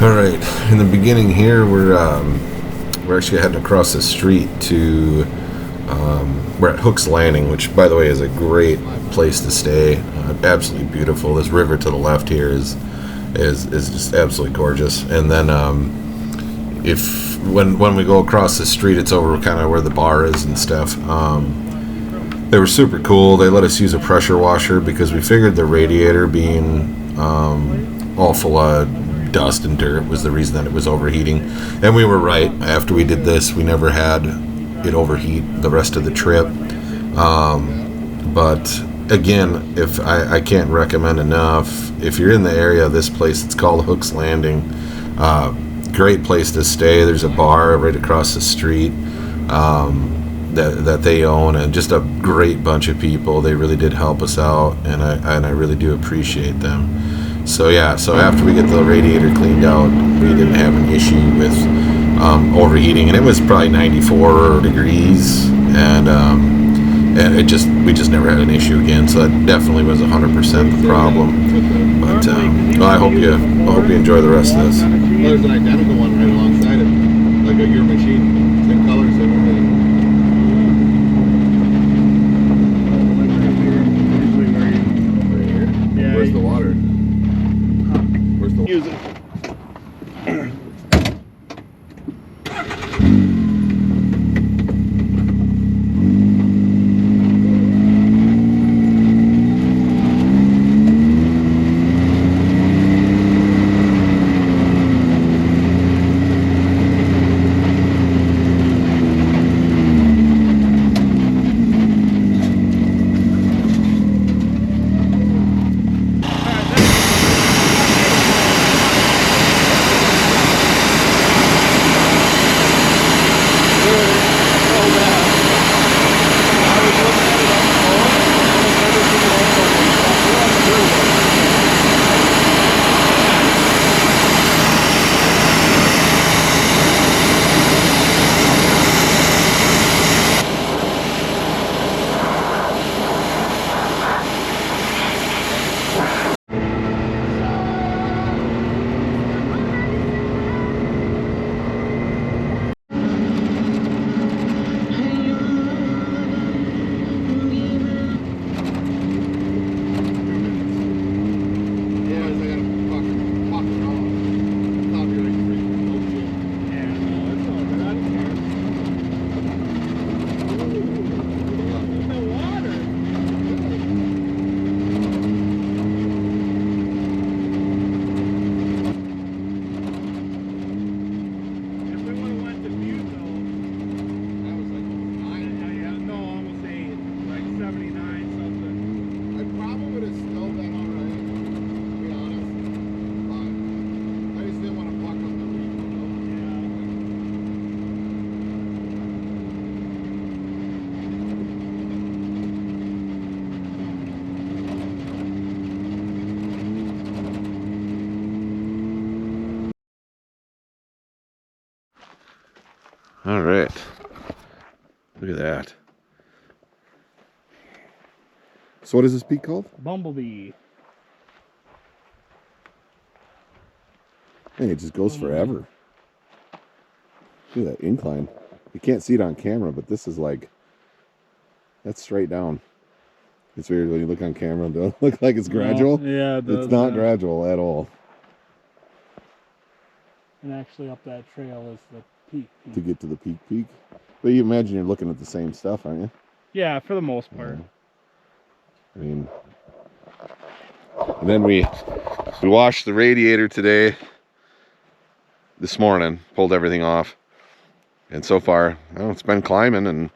All right. In the beginning here, we're actually heading across the street to we're at Hook's Landing, which, by the way, is a great place to stay. Absolutely beautiful. This river to the left here is just absolutely gorgeous. And then if when we go across the street, it's over kind of where the bar is and stuff. They were super cool. They let us use a pressure washer because we figured the radiator being all full of dust and dirt was the reason that it was overheating. And we were right. After we did this, we never had it overheat the rest of the trip. But again, if I can't recommend enough, if you're in the area of this place, it's called Hook's Landing. Great place to stay. There's a bar right across the street that they own, and just a great bunch of people. They really did help us out, and I really do appreciate them. So yeah, so after we get the radiator cleaned out, we didn't have an issue with overheating, and it was probably 94 degrees, and we just never had an issue again. So that definitely was 100% the problem. But well, I hope you enjoy the rest of this. There's an identical one right alongside it, like a your machine, 10 colors and everything. Where's the water? Where's the Use it. All right. Look at that. So what is this peak called? Bumblebee. Hey, it just goes forever. Look at that incline. You can't see it on camera, but this is like, that's straight down. It's weird when you look on camera. It doesn't look like it's gradual. No, yeah, it does, it's not yeah. gradual at all. And actually up that trail is the peak. To get to the peak. But you imagine you're looking at the same stuff, aren't you? Yeah, for the most part. I mean, and then we washed the radiator today, this morning, pulled everything off, and so far, well, it's been climbing and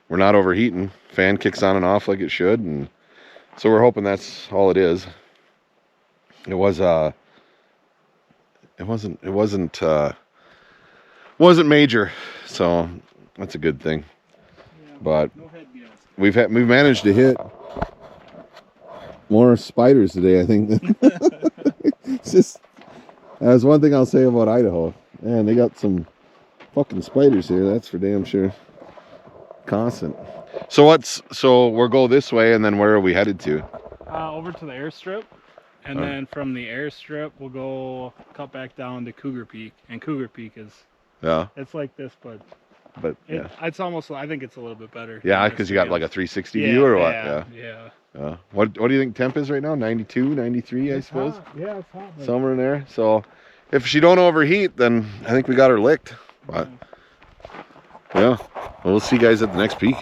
we're not overheating. Fan kicks on and off like it should, and so we're hoping that's all it is. It wasn't major, so that's a good thing. Yeah, But no head gas. we've managed to hit more spiders today, I think. It's just, that's one thing I'll say about Idaho. Man, they got some fucking spiders here, that's for damn sure. Constant. So we'll go this way, and then where are we headed to? Over to the airstrip. And then from the airstrip, we'll go cut back down to Cougar Peak. And Cougar Peak is, Yeah. it's like this, but Yeah. it's almost, I think it's a little bit better. Yeah, because you got like a 360 view or what? Yeah. What do you think temp is right now? 92, 93, I suppose? Hot. Yeah, it's hot. But Somewhere in there. So if she don't overheat, then I think we got her licked. But yeah, well, we'll see you guys at the next peak.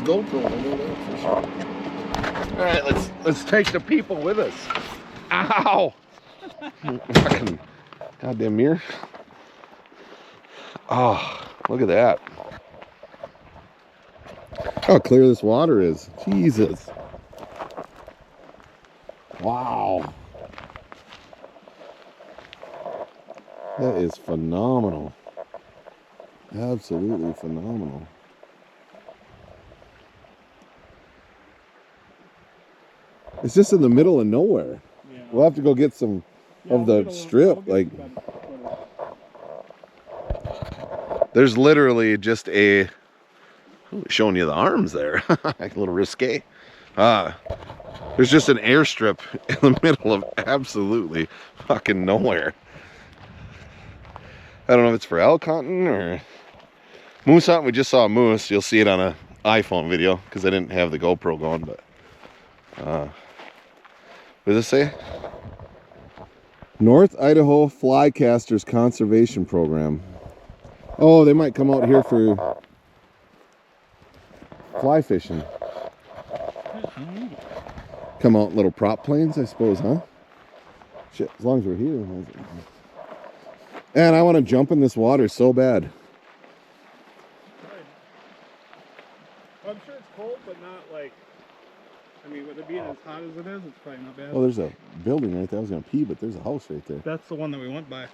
GoPro, I know that for sure. All right, let's take the people with us. Ow! Fucking goddamn mirror. Oh, look at that. How clear this water is. Jesus. Wow. That is phenomenal. Absolutely phenomenal. It's just in the middle of nowhere. Yeah. We'll have to go get some of the strip. Like, there's literally just a, showing you the arms there, like a little risque. There's just an airstrip in the middle of absolutely fucking nowhere. I don't know if it's for elk hunting or moose hunting. We just saw a moose. You'll see it on an iPhone video because I didn't have the GoPro going. But what does it say? North Idaho Flycasters Conservation Program. Oh, they might come out here for fly fishing. Come out in little prop planes, I suppose, huh? Shit, as long as we're here. And I want to jump in this water so bad. I'm sure it's cold, but not like, I mean, with it being as hot as it is, it's probably not bad. Oh, there's a building right there. I was going to pee, but there's a house right there. That's the one that we went by.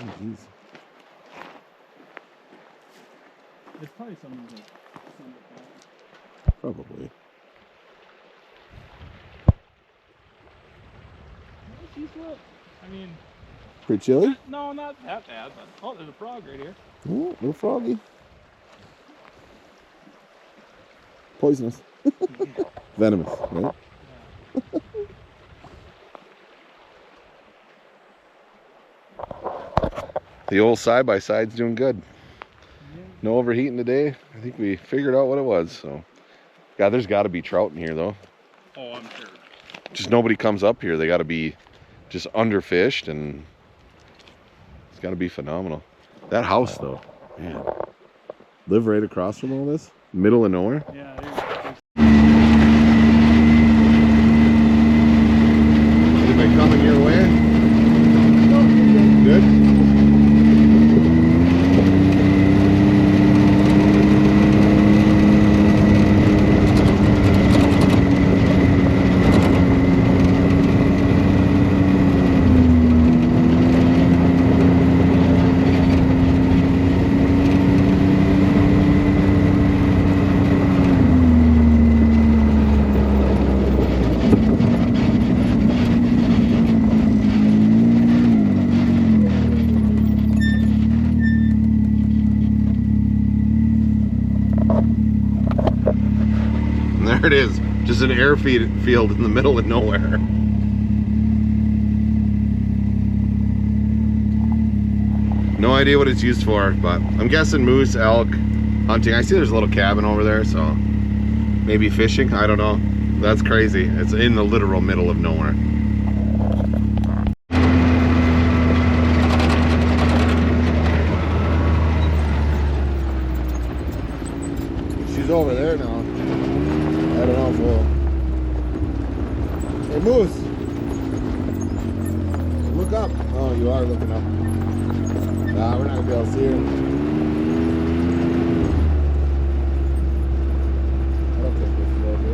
Oh, jeez. It's probably something like that. Probably. I mean, Pretty chilly? no, not that bad, but oh, there's a frog right here. Oh, little froggy. Poisonous. Venomous, right? The old side-by-side's doing good. No overheating today. I think we figured out what it was. So, God, there's got to be trout in here, though. Oh, I'm sure. Just nobody comes up here. They got to be just underfished, and it's got to be phenomenal. That house, though, man. Live right across from all this? Middle of nowhere? Yeah. Anybody coming your way? Good? There it is, just an airfield in the middle of nowhere. No idea what it's used for, but I'm guessing moose, elk, hunting. I see there's a little cabin over there, so maybe fishing, I don't know. That's crazy. It's in the literal middle of nowhere. She's over there now. I don't know if we'll... Hey, Moose! Look up. Oh, you are looking up. Nah, we're not gonna be able to see her. I don't think this will do.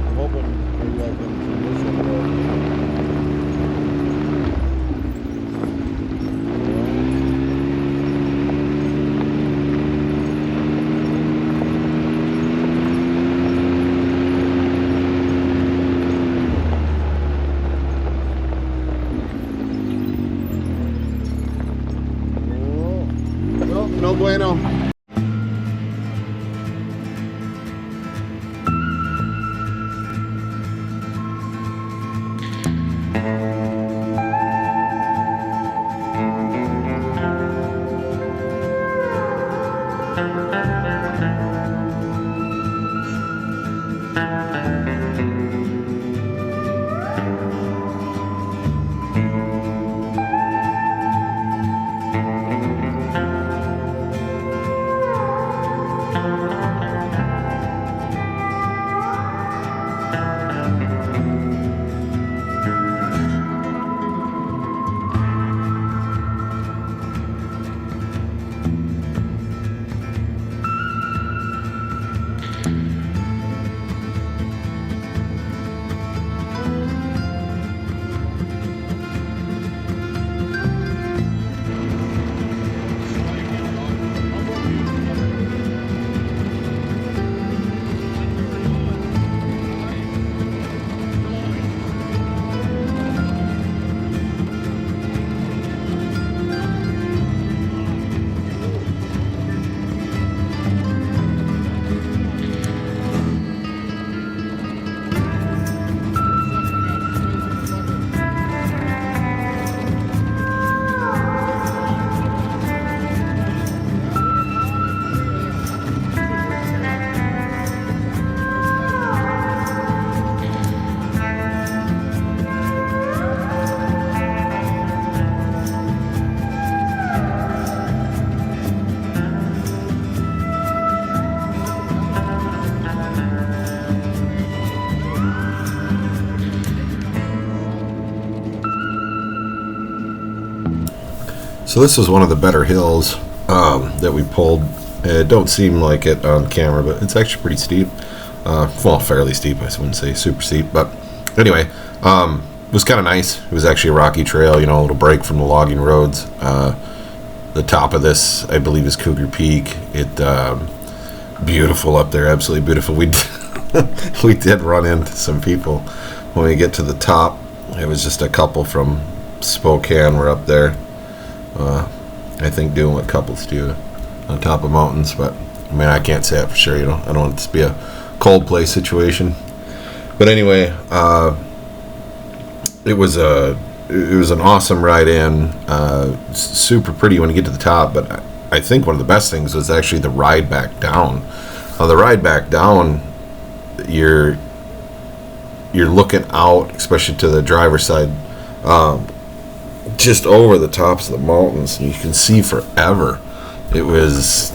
I'm hoping maybe I can condition it. No bueno. So this is one of the better hills that we pulled. It don't seem like it on camera, but it's actually pretty steep. Well, fairly steep. I wouldn't say super steep, but anyway, it was kind of nice. It was actually a rocky trail, you know, a little break from the logging roads. The top of this, I believe, is Cougar Peak. It beautiful up there, absolutely beautiful. We we did run into some people when we get to the top. It was just a couple from Spokane were up there. I think doing what couples do on top of mountains, but I mean, I can't say that for sure, you know. I don't want it to be a cold play situation. But anyway, it was an awesome ride in. Super pretty when you get to the top, but I think one of the best things was actually the ride back down. On the ride back down, you're looking out, especially to the driver's side, just over the tops of the mountains, and you can see forever. It was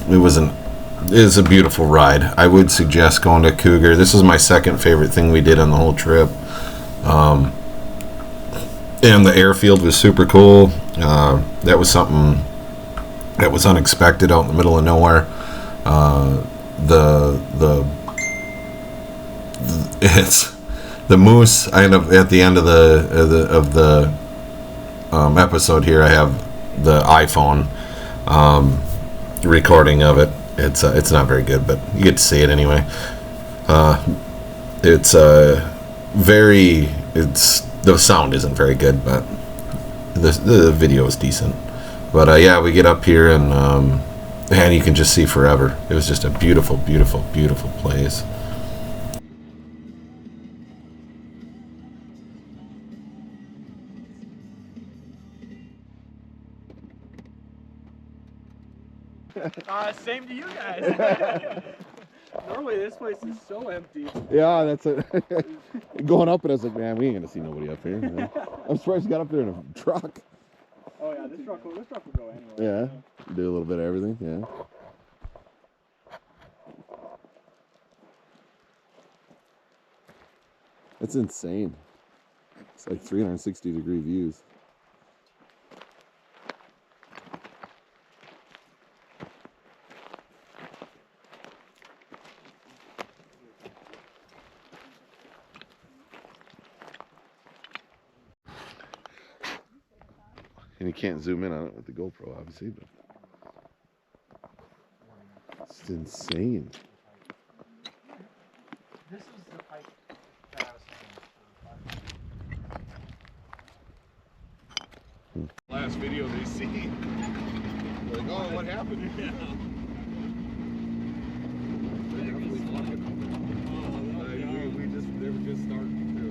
a beautiful ride. I would suggest going to Cougar. This was my second favorite thing we did on the whole trip. And the airfield was super cool. That was something that was unexpected out in the middle of nowhere. It's the moose. I end up at the end of the episode here. I have the iPhone recording of it. It's not very good, but you get to see it anyway. The sound isn't very good, but the video is decent. But yeah, we get up here and you can just see forever. It was just a beautiful, beautiful, beautiful place. Same to you guys. Normally this place is so empty. Yeah, that's it. Going up it, I was like, man, we ain't gonna see nobody up here. You know? I'm surprised you got up there in a truck. Oh yeah, this truck will go anywhere. Yeah, do a little bit of everything. Yeah. It's insane. It's like 360-degree views. And you can't zoom in on it with the GoPro, obviously, but it's insane. This is the pipe Travis is in. Last video they see. Like, oh, what happened? Yeah. They were just starting to.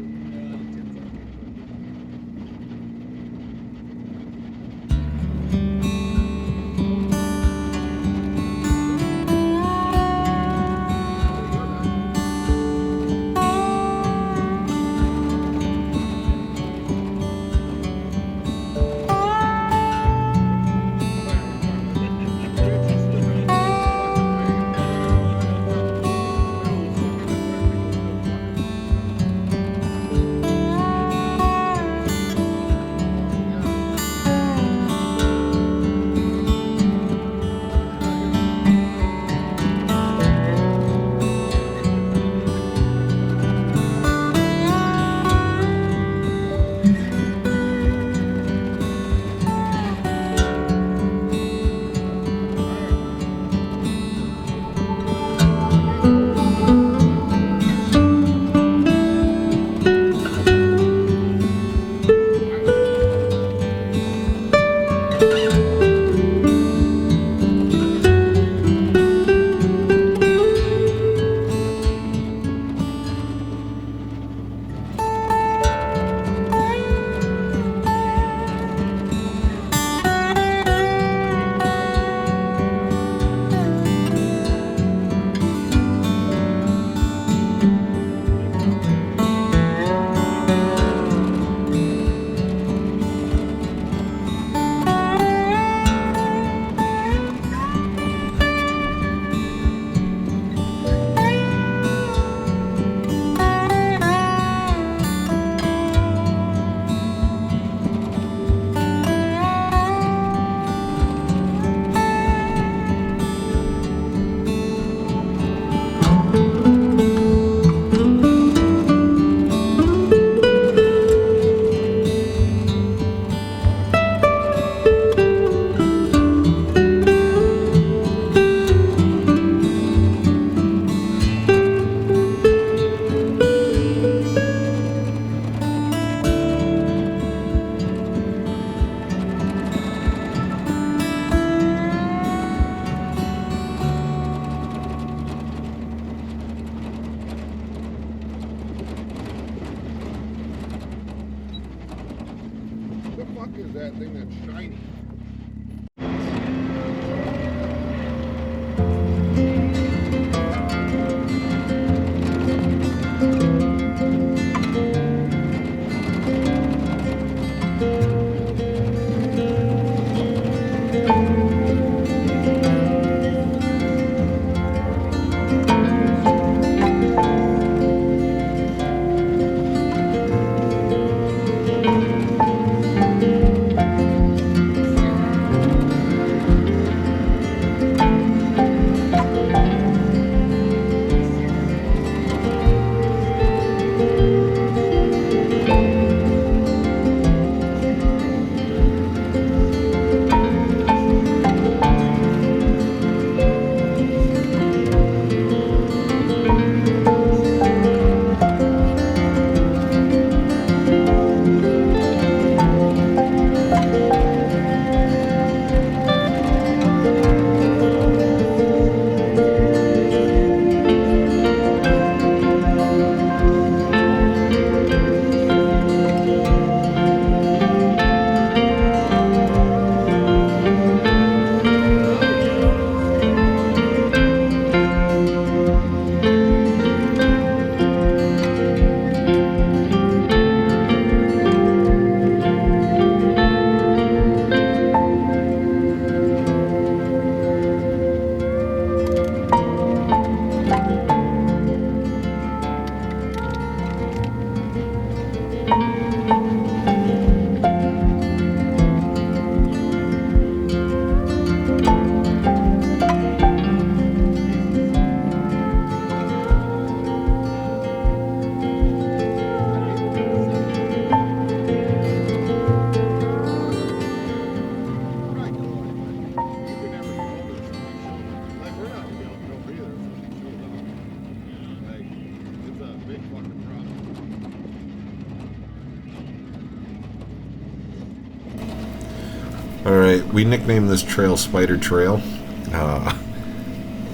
anyway, we nicknamed this trail Spider Trail.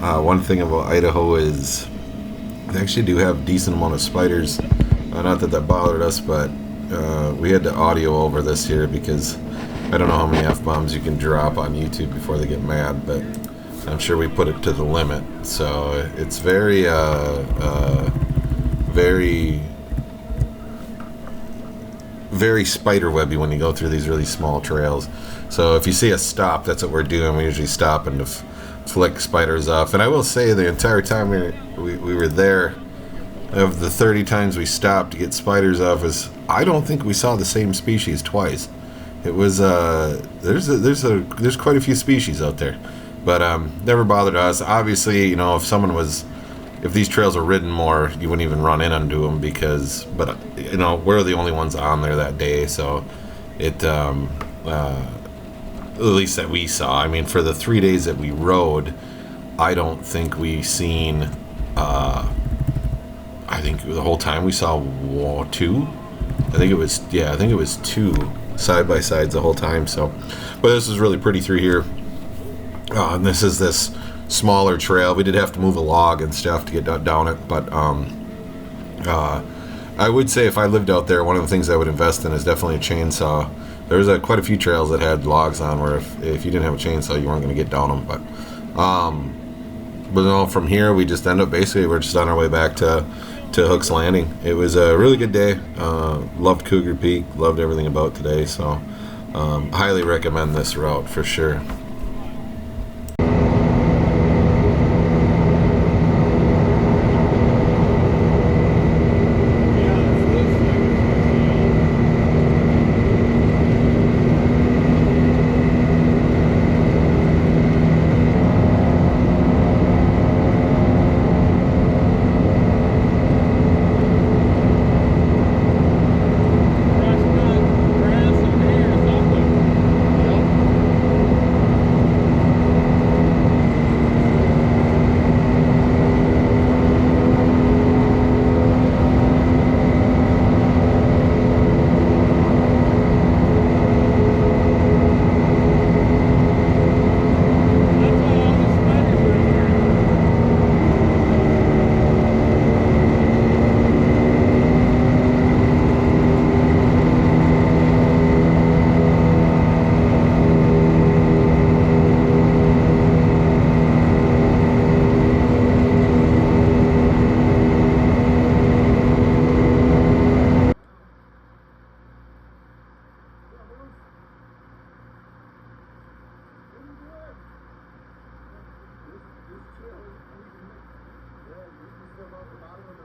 One thing about Idaho is they actually do have a decent amount of spiders. Not that bothered us, but we had to audio over this here because I don't know how many F-bombs you can drop on YouTube before they get mad, but I'm sure we put it to the limit. So it's very, very spiderwebby when you go through these really small trails. So if you see us stop, that's what we're doing. We usually stop and flick spiders off. And I will say the entire time we were there, of the 30 times we stopped to get spiders off, I don't think we saw the same species twice. It was there's quite a few species out there, but never bothered us. Obviously, you know, if these trails were ridden more, you wouldn't even run into them but you know, we're the only ones on there that day, so it at least that we saw. I mean, for the 3 days that we rode, I don't think we seen. I think the whole time we saw two. I think it was two side by sides the whole time. So, but this is really pretty through here. And this smaller trail. We did have to move a log and stuff to get down it, but I would say if I lived out there, one of the things I would invest in is definitely a chainsaw. There's quite a few trails that had logs on where if you didn't have a chainsaw, you weren't going to get down them. But no, from here we just end up we're just on our way back to Hook's Landing. It was a really good day. Loved Cougar Peak. Loved everything about today. So highly recommend this route for sure. Yeah, you still about the bottom of the